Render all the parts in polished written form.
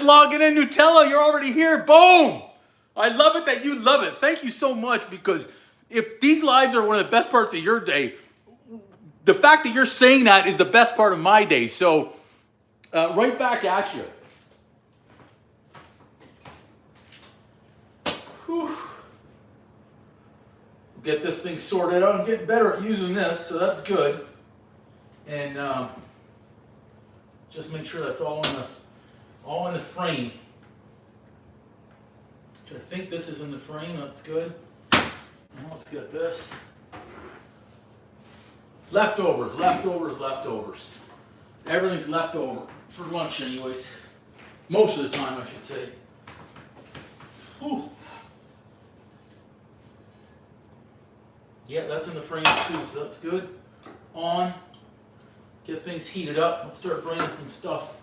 just logging in, Nutella. You're already here. Boom! I love it that you love it. Thank you so much, because if these lives are one of the best parts of your day, the fact that you're saying that is the best part of my day. So, right back at you. Whew. Get this thing sorted out. I'm getting better at using this, so that's good. And just make sure that's all in the frame. I think this is in the frame. That's good. Now let's get this. Leftovers, leftovers, leftovers. Everything's left over for lunch, anyways. Most of the time, I should say. Whew. Yeah, that's in the frame too, so that's good. On. Get things heated up. Let's start bringing some stuff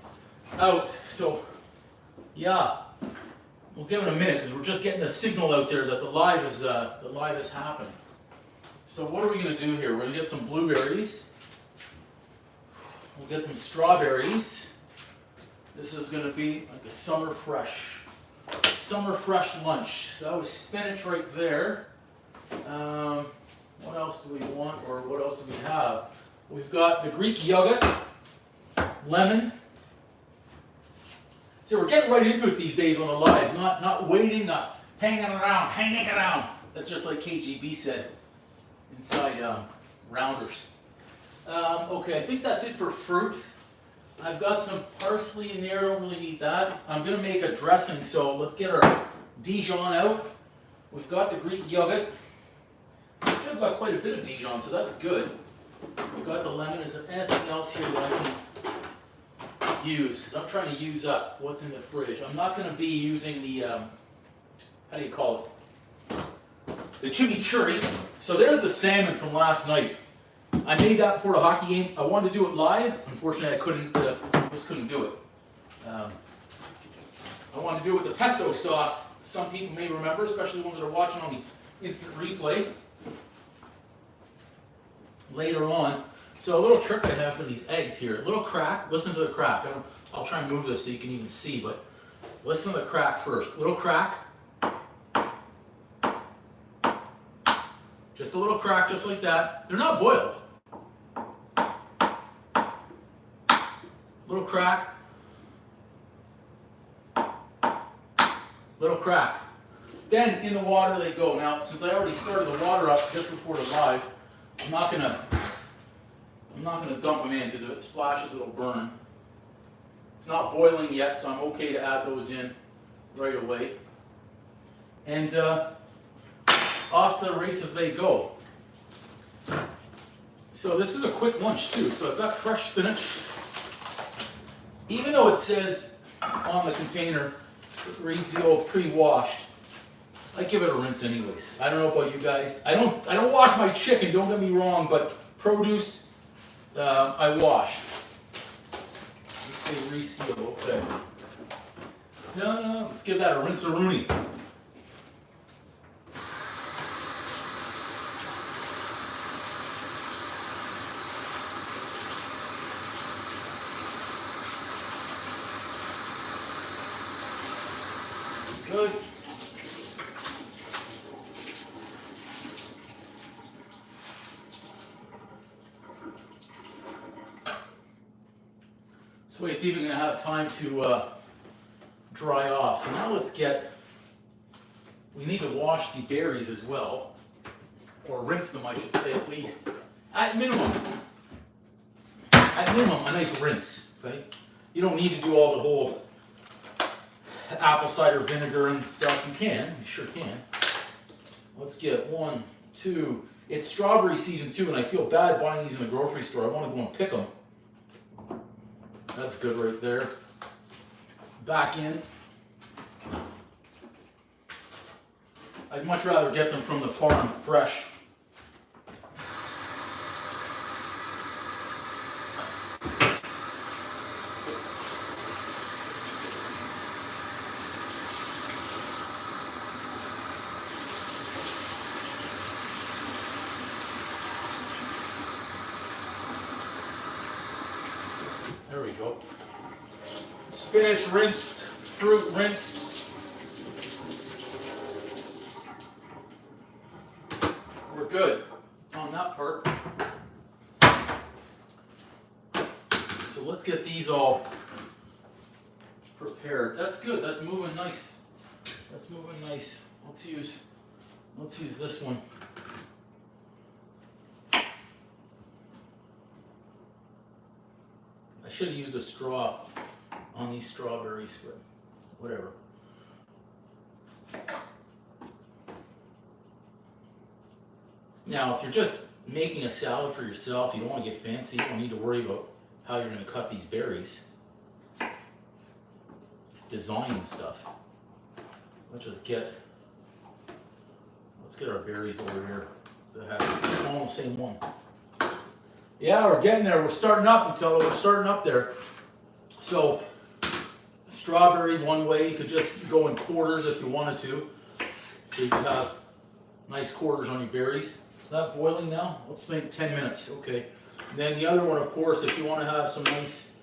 out. So, yeah, we'll give it a minute because we're just getting a signal out there that the live is happening. So what are we going to do here? We're going to get some blueberries. We'll get some strawberries. This is going to be like a summer fresh lunch. So that was spinach right there. What else do we want, or what else do we have? We've got the Greek yogurt, lemon. So we're getting right into it these days on the lives, not waiting, not hanging around. That's just like KGB said inside Rounders. Okay, I think that's it for fruit. I've got some parsley in there, don't really need that. I'm gonna make a dressing, so let's get our Dijon out. We've got the Greek yogurt. I've got quite a bit of Dijon, so that's good. We've got the lemon. Is there anything else here that I can use? Because I'm trying to use up what's in the fridge. I'm not going to be using the, how do you call it? The chimichurri. So there's the salmon from last night. I made that before the hockey game. I wanted to do it live. Unfortunately, I just couldn't do it. I wanted to do it with the pesto sauce. Some people may remember, especially the ones that are watching on the instant replay later on. So a little trick I have for these eggs here. A little crack. Listen to the crack. I'll try and move this so you can even see, but listen to the crack first. Little crack. Just a little crack, just like that. They're not boiled. Little crack. Little crack. Then in the water they go. Now, since I already started the water up just before the live, I'm not gonna dump them in, because if it splashes, it'll burn. It's not boiling yet, so I'm okay to add those in right away. And off to the races they go. So this is a quick lunch too. So I've got fresh spinach. Even though it says on the container, it reads the old pre-washed, I give it a rinse anyways. I don't know about you guys. I don't wash my chicken, don't get me wrong, but produce, I wash. Let's say reseal, okay. Let's give that a rinse-a-rooney. Good. So it's even going to have time to dry off. So now we need to wash the berries as well, or rinse them, I should say, at least. At minimum, a nice rinse, okay? You don't need to do all the whole apple cider vinegar and stuff. You sure can. Let's get 1, 2. It's strawberry season too, and I feel bad buying these in the grocery store. I want to go and pick them. That's good right there. Back in. I'd much rather get them from the farm fresh. There we go. Spinach rinsed fruit, rinse. We're good on that part. So let's get these all prepared. That's good. That's moving nice. That's moving nice. Let's use this one. I should have used a straw on these strawberries, but whatever. Now, if you're just making a salad for yourself, you don't want to get fancy, you don't need to worry about how you're going to cut these berries. Design and stuff. Let's get our berries over here. All the same one. Yeah, we're getting there. We're starting up, Nutella. We're starting up there. So, strawberry one way. You could just go in quarters if you wanted to. So you could have nice quarters on your berries. Is that boiling now? Let's think 10 minutes. Okay. And then the other one, of course, if you want to have some nice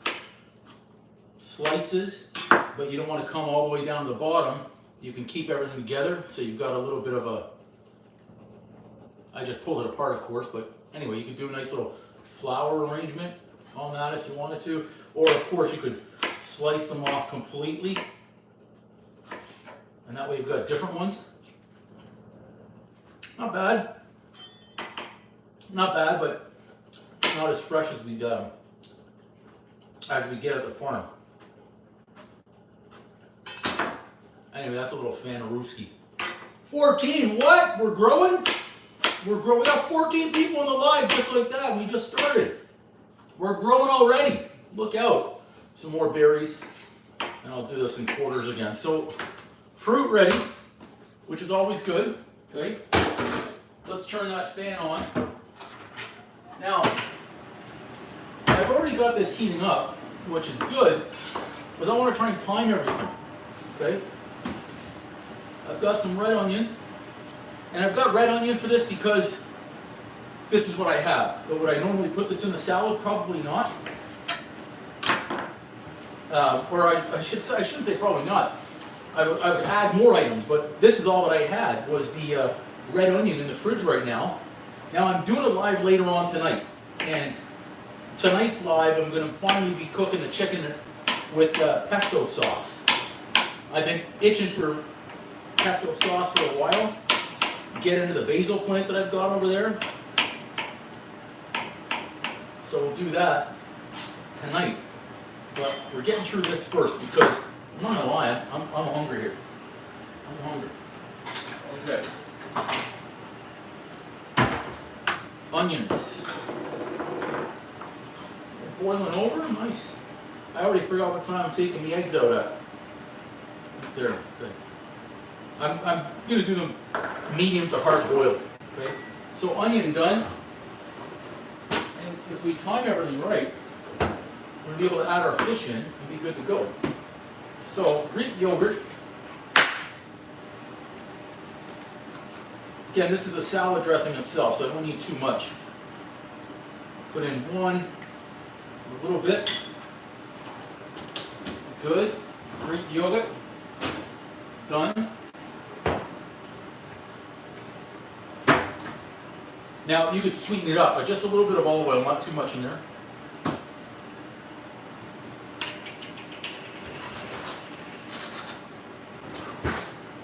slices, but you don't want to come all the way down to the bottom, you can keep everything together. So you've got a little bit of a, I just pulled it apart, of course, but anyway, you could do a nice little flower arrangement on that if you wanted to. Or, of course, you could slice them off completely. And that way you've got different ones. Not bad. Not bad, but not as fresh as we get at the farm. Anyway, that's a little Fanaruski. 14, what? We're growing? We're growing. We got 14 people in the live just like that. We just started. We're growing already. Look out. Some more berries. And I'll do this in quarters again. So, fruit ready, which is always good. Okay. Let's turn that fan on. Now, I've already got this heating up, which is good, because I want to try and time everything. Okay. I've got some red onion. And I've got red onion for this because this is what I have. But would I normally put this in the salad? Probably not. Or I shouldn't say probably not. I would add more items, but this is all that I had was the red onion in the fridge right now. Now I'm doing a live later on tonight. And tonight's live, I'm going to finally be cooking the chicken with pesto sauce. I've been itching for pesto sauce for a while. Get into the basil plant that I've got over there. So we'll do that tonight. But we're getting through this first because I'm not gonna lie, I'm hungry here. I'm hungry. Okay. Onions. Boiling over, nice. I already forgot what time I'm taking the eggs out at. Right there. Okay. I'm going to do them medium to hard boiled. Okay? So onion done. And if we time everything right, we're going to be able to add our fish in and be good to go. So Greek yogurt. Again, this is the salad dressing itself, so I don't need too much. Put in one, a little bit. Good. Greek yogurt. Done. Now, you could sweeten it up, but just a little bit of olive oil, not too much in there.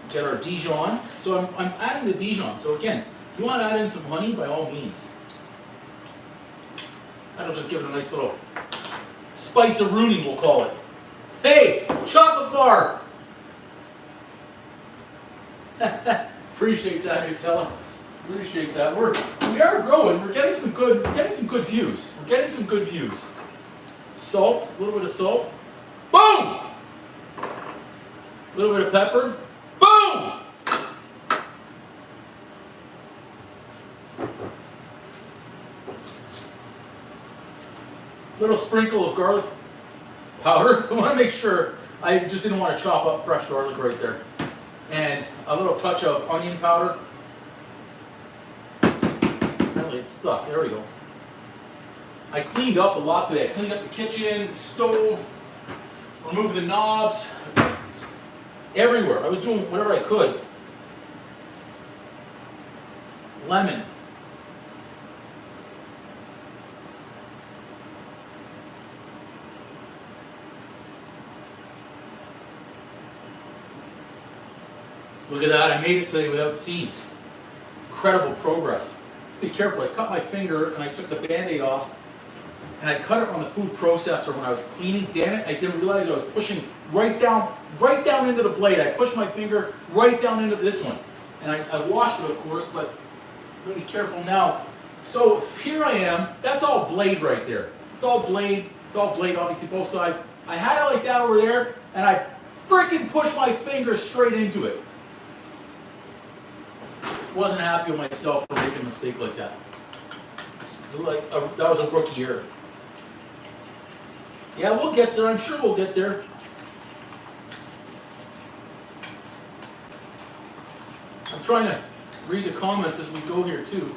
Get our Dijon. So I'm adding the Dijon. So again, if you want to add in some honey, by all means. That'll just give it a nice little spice-a-rooney, we'll call it. Hey, chocolate bar! Appreciate that, Nutella. Appreciate that. We are growing. We're getting some good views. We're getting some good views. Salt, a little bit of salt. Boom! A little bit of pepper. Boom! Little sprinkle of garlic powder. I want to make sure. I just didn't want to chop up fresh garlic right there. And a little touch of onion powder. Apparently it's stuck. There we go. I cleaned up a lot today. I cleaned up the kitchen, the stove, removed the knobs, everywhere. I was doing whatever I could. Lemon. Look at that, I made it today without seeds. Incredible progress. Be careful, I cut my finger and I took the Band-Aid off and I cut it on the food processor when I was cleaning. Damn it, I didn't realize I was pushing right down into the blade. I pushed my finger right down into this one. And I washed it, of course, but I'm going to be careful now. So here I am, that's all blade right there. It's all blade, obviously both sides. I had it like that over there and I freaking pushed my finger straight into it. Wasn't happy with myself for making a mistake like that. That was a rookie error. Yeah, we'll get there. I'm sure we'll get there. I'm trying to read the comments as we go here too.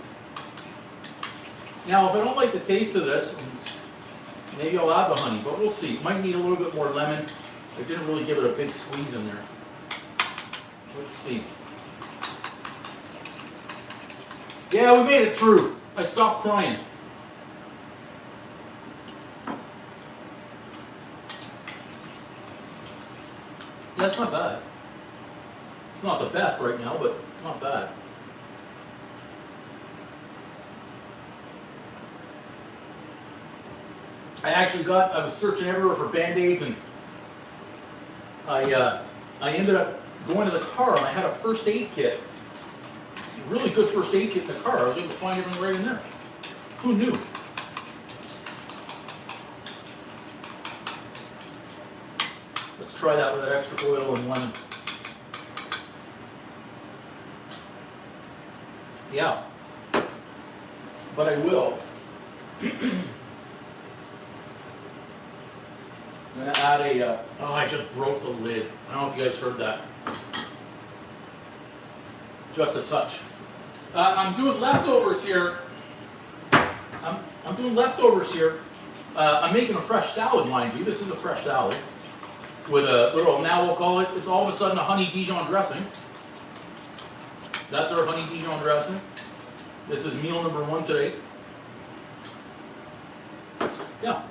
Now, if I don't like the taste of this, maybe I'll add the honey, but we'll see. Might need a little bit more lemon. I didn't really give it a big squeeze in there. Let's see. Yeah, we made it through. I stopped crying. Yeah, it's not bad. It's not the best right now, but it's not bad. I was searching everywhere for Band-Aids, and I ended up going to the car and I had a first aid kit. Really good first aid kit in the car. I was able to find everything right in there. Who knew? Let's try that with that extra oil and lemon. Yeah. But I will. I'm going to add I just broke the lid. I don't know if you guys heard that. Just a touch. I'm doing leftovers here. I'm doing leftovers here. I'm making a fresh salad, mind you. This is a fresh salad with a little, now we'll call it, it's all of a sudden a honey Dijon dressing. That's our honey Dijon dressing. This is meal number 1 today. Yeah.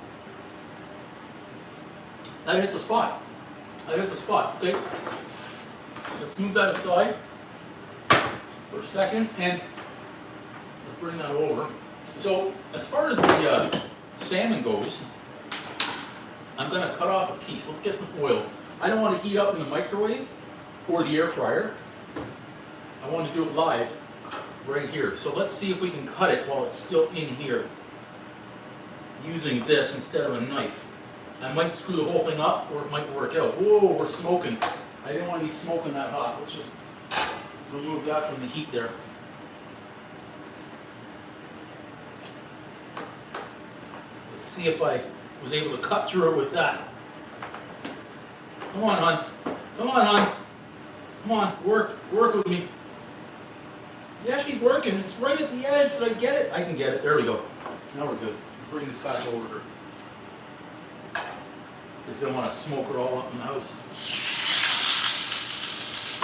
That hits the spot. That hits the spot. Okay. Let's move that aside for a second, and let's bring that over. So, as far as the salmon goes, I'm going to cut off a piece. Let's get some oil. I don't want to heat up in the microwave or the air fryer. I want to do it live right here. So let's see if we can cut it while it's still in here using this instead of a knife. I might screw the whole thing up, or it might work out. Whoa, we're smoking. I didn't want to be smoking that hot. Let's just remove that from the heat there. Let's see if I was able to cut through it with that. Come on, hon. Come on, hon. Come on, work with me. Yeah, she's working. It's right at the edge. Did I get it? I can get it. There we go. Now we're good. Bring this back over her. Just don't want to smoke her all up in the house.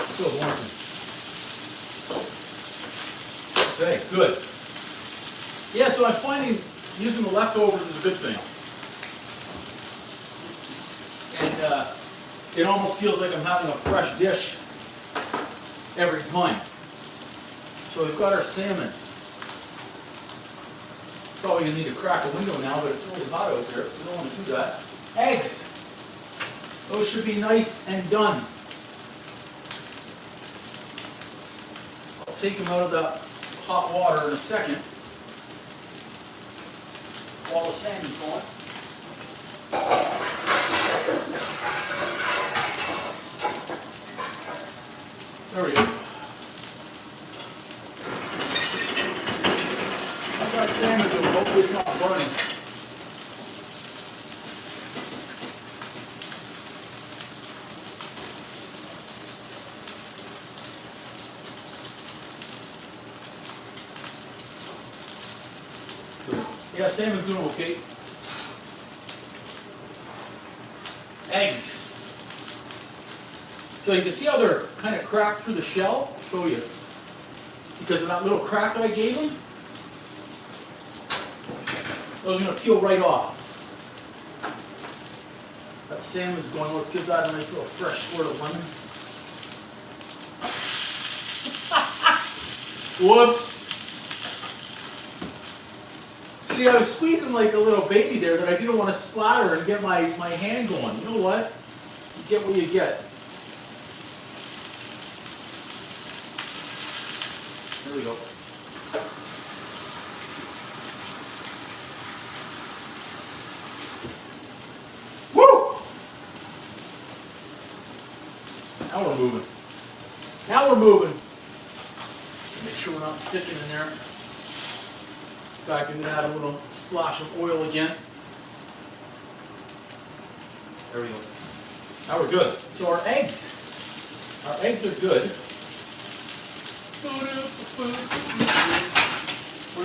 Still warm. Okay, good. Yeah, so I'm finding using the leftovers is a good thing. And it almost feels like I'm having a fresh dish every time. So we've got our salmon. Probably going to need to crack a window now, but it's really hot out there. We don't want to do that. Eggs. Those should be nice and done. I'll take them out of the hot water in a second while the salmon's going. There we go. I've got salmon to hopefully it's not burning. Yeah, salmon's doing okay. Eggs. So you can see how they're kind of cracked through the shell. I'll show you. Because of that little crack that I gave them, those are going to peel right off. That salmon's going, let's give that a nice little fresh squirt of lemon. Whoops! See, I was squeezing like a little baby there that I didn't want to splatter and get my hand going. You know what? You get what you get. There we go. Woo! Now we're moving. Now we're moving. Make sure we're not sticking in there. In fact, I'm going to add a little splash of oil again. There we go. Now we're good. So our eggs are good. We're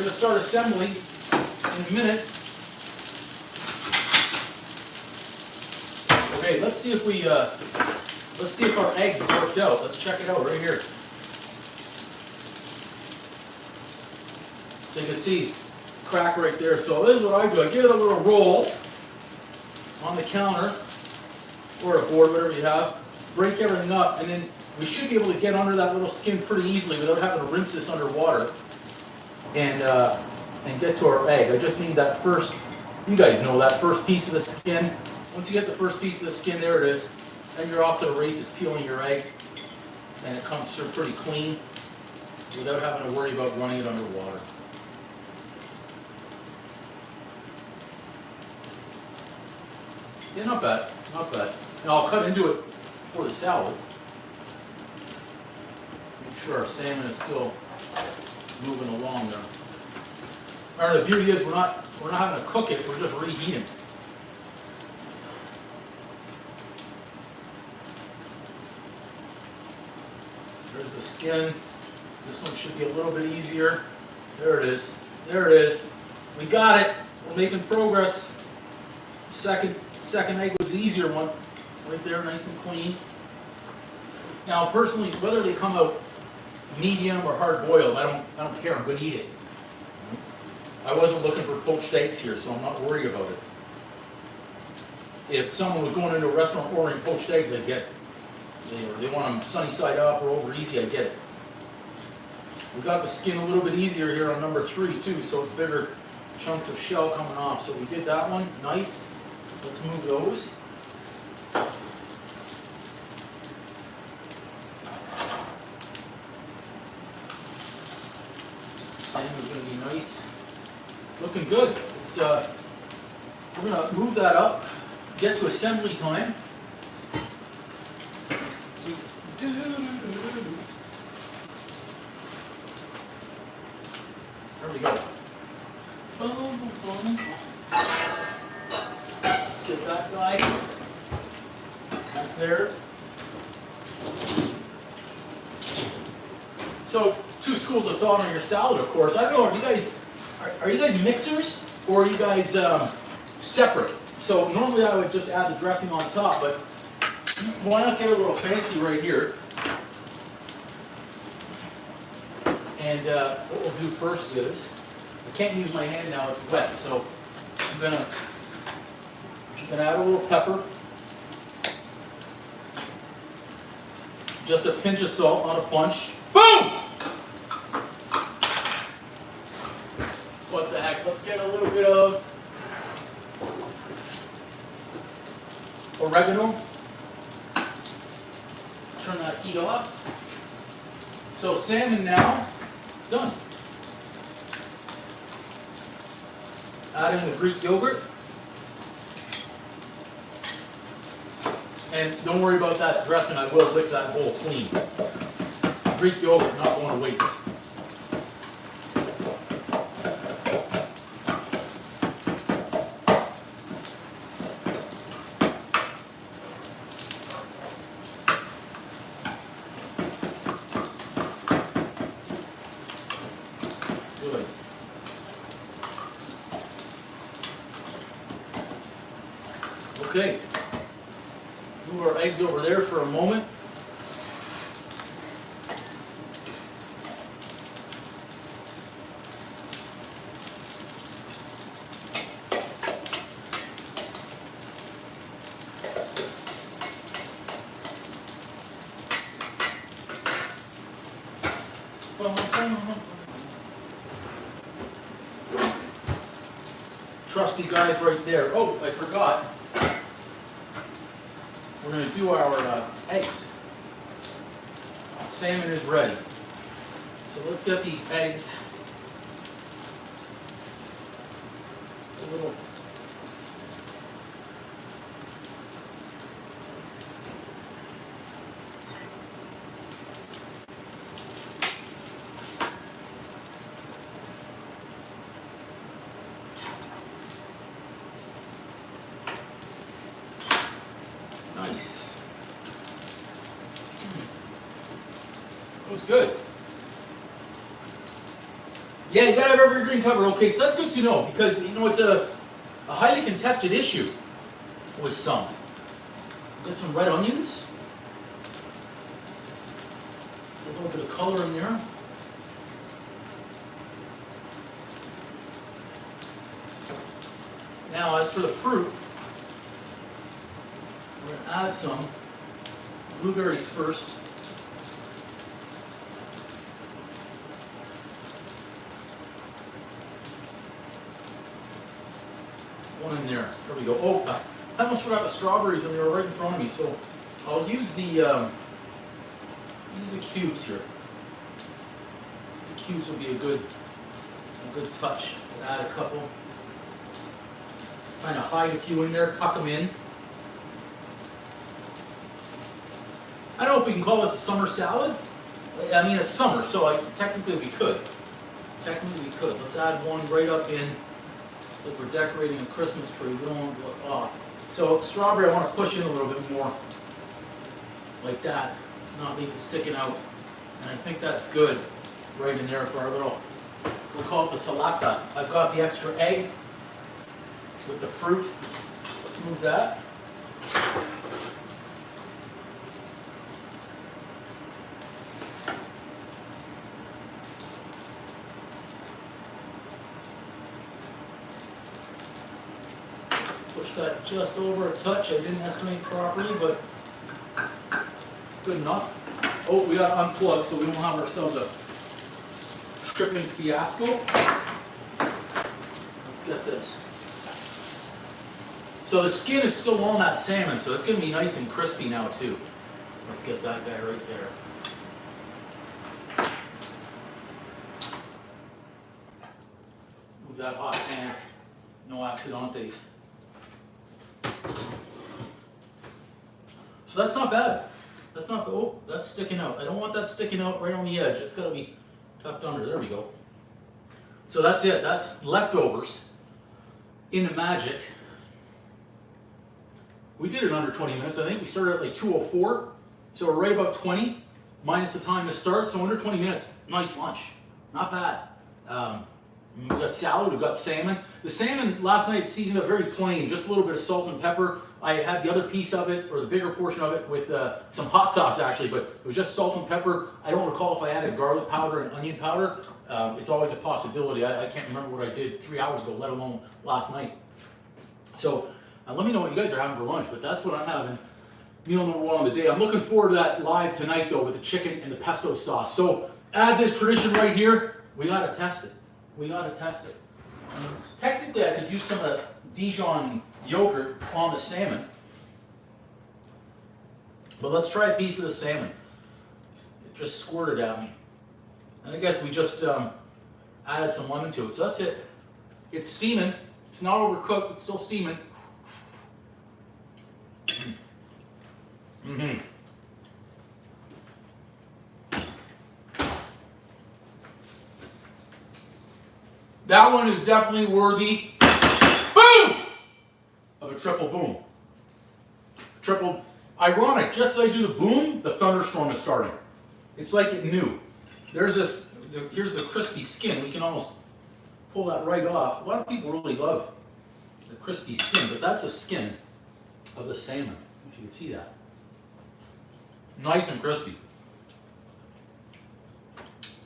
going to start assembly in a minute. Okay, let's see if our eggs worked out. Let's check it out right here. So you can see crack right there. So this is what I do. I give it a little roll on the counter or a board, whatever you have. Break everything up, and then we should be able to get under that little skin pretty easily without having to rinse this underwater and get to our egg. I just need that first, you guys know, that first piece of the skin. Once you get the first piece of the skin, there it is. Then you're off to the races peeling your egg, and it comes through pretty clean without having to worry about running it underwater. Yeah, not bad, not bad. And I'll cut into it for the salad. Make sure our salmon is still moving along there. All right, the beauty is we're not having to cook it, we're just reheating. There's the skin. This one should be a little bit easier. There it is. There it is. We got it. We're making progress. Second egg was the easier one. Right there, nice and clean. Now, personally, whether they come out medium or hard boiled, I don't care. I'm going to eat it. I wasn't looking for poached eggs here, so I'm not worried about it. If someone was going into a restaurant ordering poached eggs, I'd get it. They want them sunny side up or over easy, I get it. We got the skin a little bit easier here on number 3 too, so it's bigger chunks of shell coming off. So we did that one, nice. Let's move those. Salmon's going to be nice. Looking good. It's, we're going to move that up, get to assembly time. There we go. Let's get that guy back there. So, 2 schools of thought on your salad, of course. I don't know, are you guys mixers or are you guys separate? So normally I would just add the dressing on top, but why not get a little fancy right here? And what we'll do first is, I can't use my hand now, it's wet, so I'm gonna add a little pepper. Just a pinch of salt, not a bunch. Boom! What the heck, let's get a little bit of oregano. Turn that heat off. So salmon now, done. Add in the Greek yogurt. And don't worry about that dressing, I will lick that bowl clean. Greek yogurt, not going to waste. Good. Okay. Move our eggs over there for a moment. Trusty guys right there. Oh, I forgot. We're going to do our eggs. Salmon is ready. So let's get these eggs a little. Nice. That was good. Yeah, you gotta have evergreen cover. Okay, so that's good to know because you know it's a highly contested issue with some. Get some red onions. There's a little bit of color in there. Now, as for the fruit, we're going to add some blueberries first. One in there. There we go. Oh, I almost forgot the strawberries, and they were right in front of me. So I'll use the cubes here. The cubes will be a good touch. Add a couple. Kind of hide a few in there, tuck them in. I don't know if we can call this a summer salad. I mean, it's summer, so technically we could. Let's add one right up in, like we're decorating a Christmas tree. We don't want to look off. So strawberry, I want to push in a little bit more, like that, not leave it sticking out. And I think that's good, right in there for our little. We'll call it the salata. I've got the extra egg with the fruit. Let's move that. Push that just over a touch. I didn't estimate properly, but good enough. Oh, we got to unplug so we don't have ourselves a tripping fiasco. Let's get this. So the skin is still on that salmon, so it's going to be nice and crispy now too. Let's get that guy right there. Move that hot pan. No accidentes. So that's not bad. That's not, oh, that's sticking out. I don't want that sticking out right on the edge. It's got to be tucked under. There we go. So that's it. That's leftovers in the magic. We did it under 20 minutes. I think we started at like 2:04. So we're right about 20 minus the time to start. So under 20 minutes, nice lunch. Not bad. We've got salad, we've got salmon. The salmon last night seasoned up very plain, just a little bit of salt and pepper. I had the other piece of it, or the bigger portion of it, with some hot sauce actually, but it was just salt and pepper. I don't recall if I added garlic powder and onion powder. It's always a possibility. I can't remember what I did 3 hours ago, let alone last night. So let me know what you guys are having for lunch, but that's what I'm having. Meal number one on the day. I'm looking forward to that live tonight though, with the chicken and the pesto sauce. So as is tradition right here, we gotta test it. Technically, I could use some of the Dijon yogurt on the salmon. But let's try a piece of the salmon. It just squirted at me. And I guess we just added some lemon to it. So that's it. It's steaming. It's not overcooked. It's still steaming. Mm-hmm. That one is definitely worthy, boom, of a triple boom. Triple, ironic, just as I do the boom, the thunderstorm is starting. It's like it knew. There's this, here's the crispy skin. We can almost pull that right off. A lot of people really love the crispy skin, but that's the skin of the salmon, if you can see that. Nice and crispy.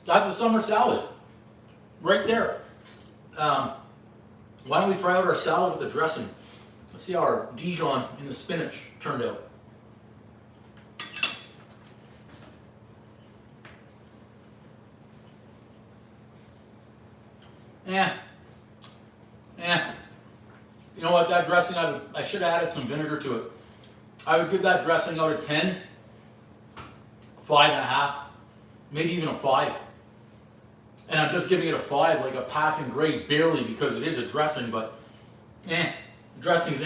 That's a summer salad, right there. Why don't we try out our salad with the dressing? Let's see how our Dijon and the spinach turned out. You know what, that dressing, I should have added some vinegar to it. I would give that dressing out of 10, 5.5, maybe even a 5. And I'm just giving it a 5, like a passing grade, barely, because it is a dressing, but dressing's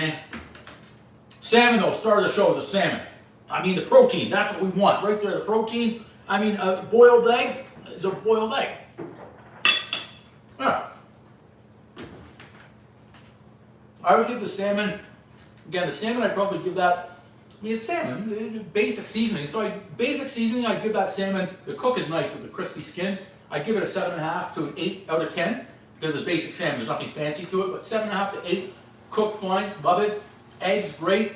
Salmon though, star of the show is a salmon. I mean the protein, that's what we want, right there, the protein. I mean a boiled egg is a boiled egg. Yeah. I would give the salmon, again, the salmon I'd probably give that, I mean it's salmon, basic seasoning. So basic seasoning, I'd give that salmon, the cook is nice with the crispy skin. I'd give it a 7.5 to an 8 out of 10 because it's basic salmon, there's nothing fancy to it, but 7.5 to 8, cooked fine, love it. Eggs, great.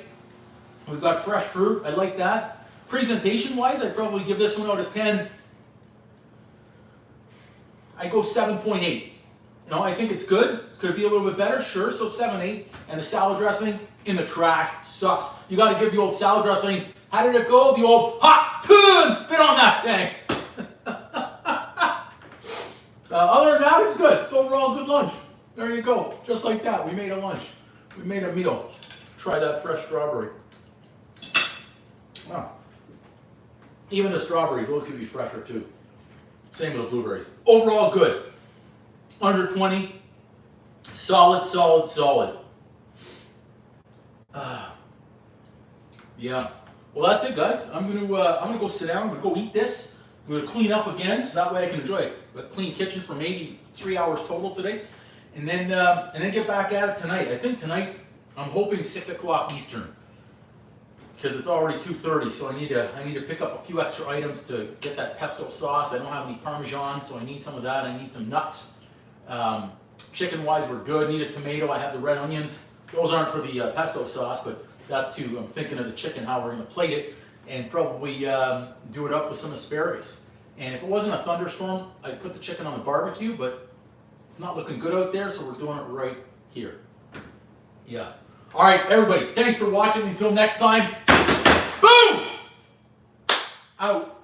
We've got fresh fruit, I like that. Presentation wise, I'd probably give this one out of 10. I go 7.8. You know, I think it's good. Could it be a little bit better? Sure. So 7, 8. And the salad dressing in the trash. Sucks. You got to give the old salad dressing. How did it go? The old hot tune. Spit on that thing. Other than that, it's good. It's overall a good lunch. There you go. Just like that. We made a lunch. We made a meal. Try that fresh strawberry. Wow. Even the strawberries, those could be fresher too. Same with the blueberries. Overall good. Under 20, solid, solid, solid. Yeah. Well, that's it, guys. I'm gonna go sit down. I'm gonna go eat this. I'm gonna clean up again, so that way I can enjoy it. A clean kitchen for maybe 3 hours total today, and then get back at it tonight. I think tonight I'm hoping 6 o'clock Eastern, because it's already 2:30. So I need to pick up a few extra items to get that pesto sauce. I don't have any Parmesan, so I need some of that. I need some nuts. Chicken-wise, we're good. Need a tomato. I have the red onions. Those aren't for the pesto sauce, but that's too. I'm thinking of the chicken, how we're going to plate it, and probably do it up with some asparagus. And if it wasn't a thunderstorm, I'd put the chicken on the barbecue, but it's not looking good out there, so we're doing it right here. Yeah. All right, everybody. Thanks for watching. Until next time. Boom! Out.